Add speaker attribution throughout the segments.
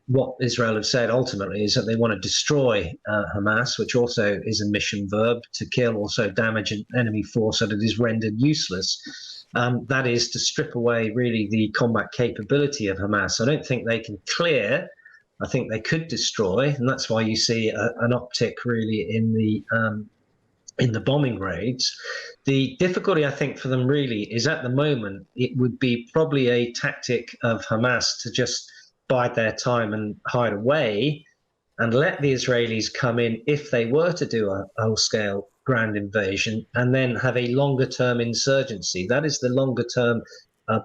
Speaker 1: what Israel have said ultimately is that they want to destroy Hamas, which also is a mission verb, to kill, also damage an enemy force that it is rendered useless. That is to strip away really the combat capability of Hamas. I don't think they can clear. I think they could destroy, and that's why you see an uptick really in the bombing raids. The difficulty, I think, for them really is at the moment, it would be probably a tactic of Hamas to just bide their time and hide away and let the Israelis come in if they were to do a whole-scale ground invasion and then have a longer-term insurgency. That is the longer-term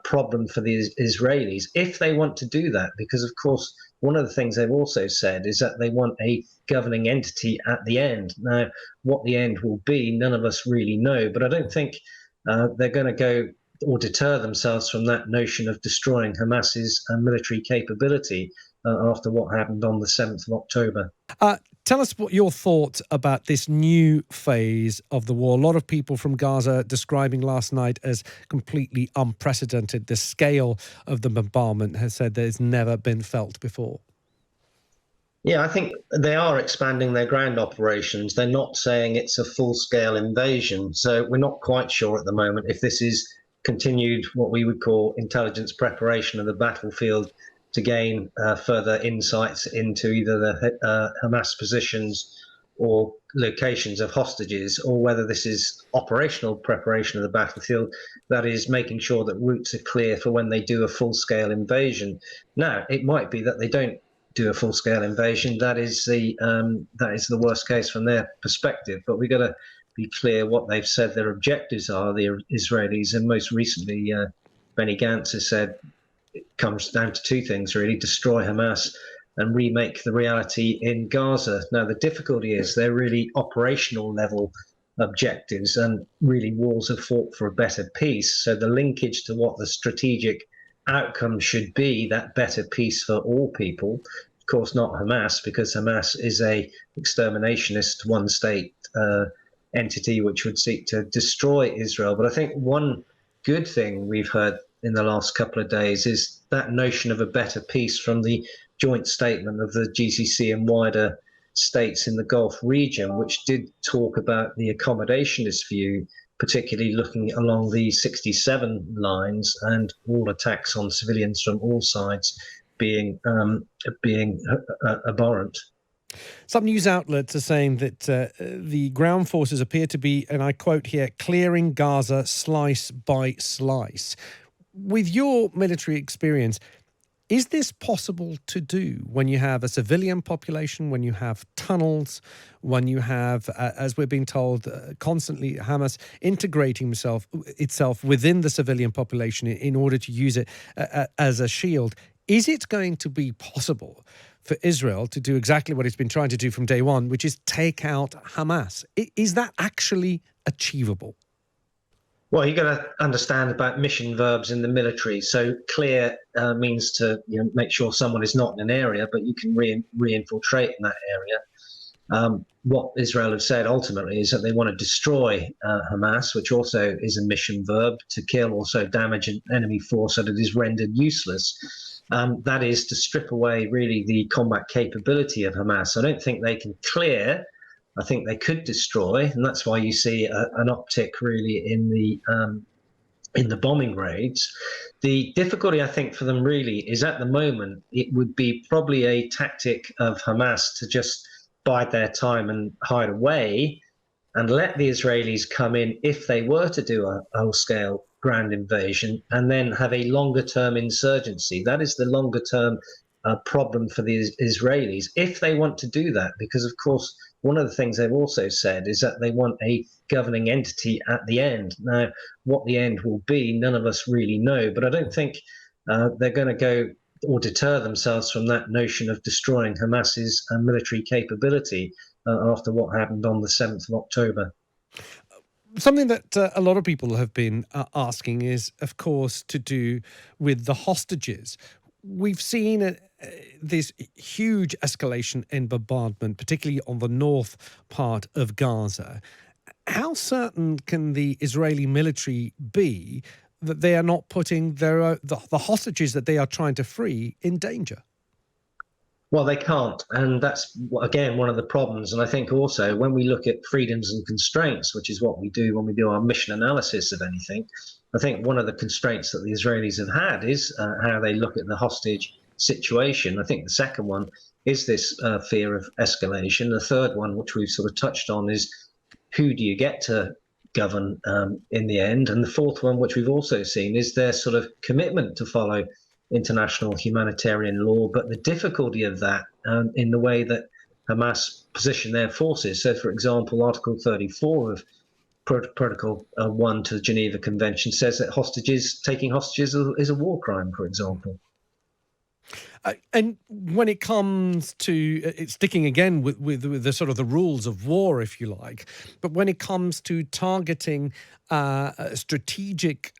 Speaker 1: problem for the Israelis if they want to do that, because, of course, one of the things they've also said is that they want a governing entity at the end. Now, what the end will be, none of us really know, but I don't think they're going to go or deter themselves from that notion of destroying Hamas's military capability after what happened on the 7th of October.
Speaker 2: Tell us what your thoughts about this new phase of the war. A lot of people from Gaza describing last night as completely unprecedented. The scale of the bombardment has said that it's never been felt before.
Speaker 1: Yeah, I think they are expanding their ground operations. They're not saying it's a full-scale invasion. So we're not quite sure at the moment if this is continued what we would call intelligence preparation of the battlefield to gain further insights into either the Hamas positions or locations of hostages, or whether this is operational preparation of the battlefield, that is making sure that routes are clear for when they do a full-scale invasion. Now, it might be that they don't do a full-scale invasion. That is the worst case from their perspective. But we've got to be clear what they've said their objectives are, the Israelis, and most recently, Benny Gantz has said it comes down to two things, really: destroy Hamas and remake the reality in Gaza. Now, the difficulty is they're really operational level objectives, and really wars have fought for a better peace. So the linkage to what the strategic outcome should be, that better peace for all people, of course not Hamas, because Hamas is a exterminationist one state entity which would seek to destroy Israel. But I think one good thing we've heard in the last couple of days is that notion of a better peace from the joint statement of the GCC and wider states in the Gulf region, which did talk about the accommodationist view, particularly looking along the 67 lines, and all attacks on civilians from all sides being abhorrent.
Speaker 2: Some news outlets are saying that the ground forces appear to be, and I quote here, clearing Gaza slice by slice. With your military experience, is this possible to do when you have a civilian population, when you have tunnels, when you have, as we're being told, constantly Hamas integrating itself within the civilian population in order to use it as a shield? Is it going to be possible for Israel to do exactly what it's been trying to do from day one, which is take out Hamas? Is that actually achievable?
Speaker 1: Well, you've got to understand about mission verbs in the military. So clear means to make sure someone is not in an area, but you can re-infiltrate in that area. What Israel have said ultimately is that they want to destroy Hamas, which also is a mission verb, to kill, also damage an enemy force that it is rendered useless. That is to strip away really the combat capability of Hamas. I don't think they can clear. I think they could destroy, and that's why you see an uptick really in the bombing raids. The difficulty, I think, for them really is at the moment, it would be probably a tactic of Hamas to just bide their time and hide away and let the Israelis come in if they were to do a whole-scale ground invasion and then have a longer-term insurgency. That is the longer-term problem for the Israelis if they want to do that, because, of course, one of the things they've also said is that they want a governing entity at the end. Now, what the end will be, none of us really know, but I don't think they're going to go or deter themselves from that notion of destroying Hamas's military capability after what happened on the 7th of October.
Speaker 2: Something that a lot of people have been asking is, of course, to do with the hostages. We've seen this huge escalation in bombardment, particularly on the north part of Gaza. How certain can the Israeli military be that they are not putting the hostages that they are trying to free in danger?
Speaker 1: Well, they can't. And that's, again, one of the problems. And I think also when we look at freedoms and constraints, which is what we do when we do our mission analysis of anything, I think one of the constraints that the Israelis have had is how they look at the hostage situation. I think the second one is this fear of escalation. The third one, which we've sort of touched on, is who do you get to govern in the end? And the fourth one, which we've also seen, is their sort of commitment to follow international humanitarian law, but the difficulty of that in the way that Hamas position their forces. So, for example, Article 34 of Protocol 1 to the Geneva Convention says that taking hostages is a war crime, for example.
Speaker 2: And when it comes to sticking again with the sort of the rules of war, if you like, but when it comes to targeting strategic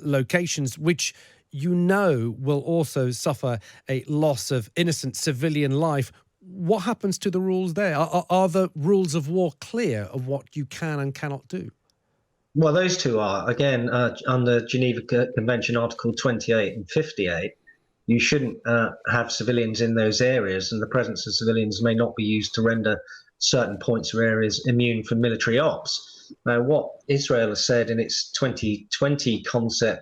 Speaker 2: locations, which will also suffer a loss of innocent civilian life, what happens to the rules there? Are the rules of war clear of what you can and cannot do?
Speaker 1: Well, those two are, again, under Geneva Convention Article 28 and 58, you shouldn't have civilians in those areas, and the presence of civilians may not be used to render certain points or areas immune from military ops. Now, what Israel has said in its 2020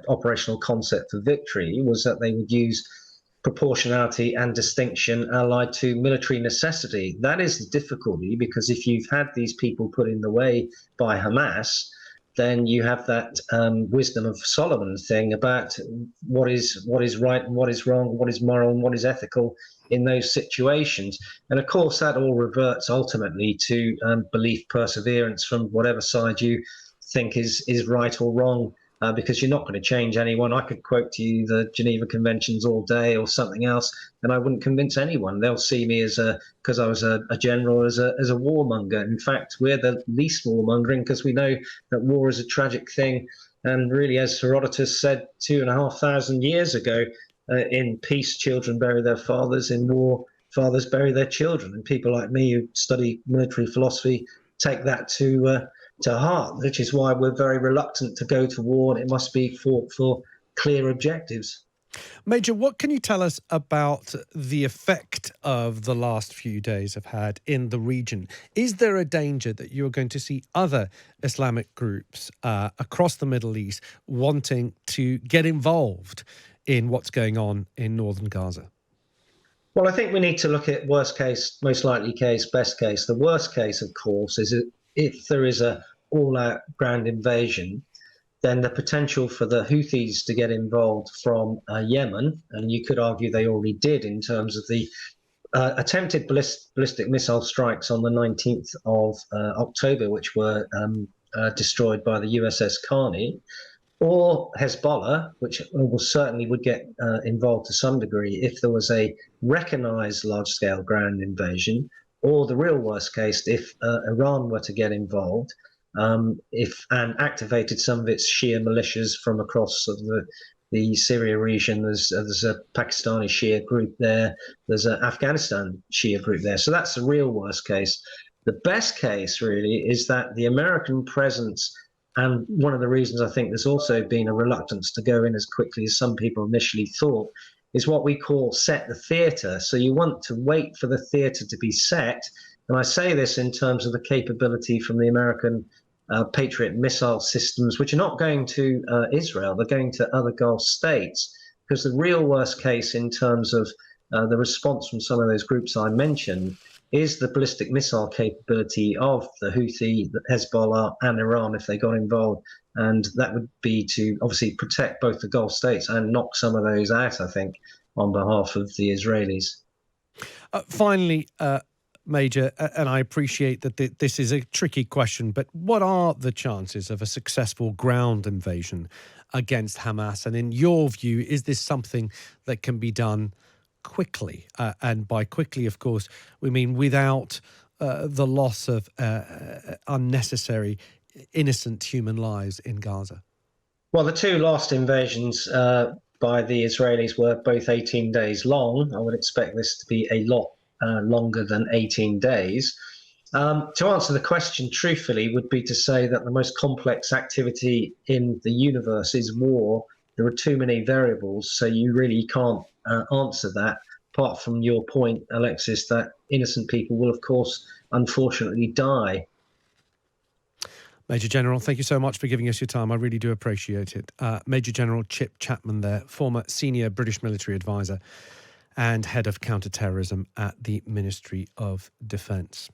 Speaker 1: operational concept for victory, was that they would use proportionality and distinction allied to military necessity. That is the difficulty, because if you've had these people put in the way by Hamas, then you have that wisdom of Solomon thing about what is right and what is wrong, what is moral and what is ethical in those situations. And of course, that all reverts ultimately to belief perseverance from whatever side you think is right or wrong, because you're not going to change anyone. I could quote to you the Geneva Conventions all day or something else, and I wouldn't convince anyone. They'll see me because I was a general, as a warmonger. In fact, we're the least warmongering, because we know that war is a tragic thing. And really, as Herodotus said 2,500 years ago, in peace, children bury their fathers. In war, fathers bury their children. And people like me who study military philosophy take that to heart, which is why we're very reluctant to go to war, and it must be fought for clear objectives.
Speaker 2: Major, what can you tell us about the effect of the last few days have had in the region? Is there a danger that you're going to see other Islamic groups across the Middle East wanting to get involved in what's going on in northern Gaza?
Speaker 1: Well, I think we need to look at worst case, most likely case, best case. The worst case, of course, is if there is a all-out ground invasion, then the potential for the Houthis to get involved from Yemen, and you could argue they already did in terms of the attempted ballistic missile strikes on the 19th of October, which were destroyed by the USS Carney, or Hezbollah, which almost certainly would get involved to some degree if there was a recognized large-scale ground invasion, or the real worst case, if Iran were to get involved, and activated some of its Shia militias from across sort of the Syria region. There's a Pakistani Shia group there. There's an Afghanistan Shia group there. So that's the real worst case. The best case, really, is that the American presence, and one of the reasons I think there's also been a reluctance to go in as quickly as some people initially thought, is what we call set the theatre. So you want to wait for the theatre to be set. And I say this in terms of the capability from the American Patriot missile systems, which are not going to Israel, they're going to other Gulf states. Because the real worst case in terms of the response from some of those groups I mentioned is the ballistic missile capability of the Houthi, the Hezbollah, and Iran if they got involved. And that would be to obviously protect both the Gulf states and knock some of those out, I think, on behalf of the Israelis.
Speaker 2: Finally, Major, and I appreciate that this is a tricky question, but what are the chances of a successful ground invasion against Hamas? And in your view, is this something that can be done quickly? And by quickly, of course, we mean without the loss of unnecessary, innocent human lives in Gaza.
Speaker 1: Well, the two last invasions by the Israelis were both 18 days long. I would expect this to be a lot longer than 18 days. To answer the question truthfully would be to say that the most complex activity in the universe is war. There are too many variables, so you really can't answer that apart from your point, Alexis, that innocent people will, of course, unfortunately die.
Speaker 2: Major General, thank you so much for giving us your time. I really do appreciate it. Major General Chapman there, former senior British military advisor and head of counter-terrorism at the Ministry of Defence.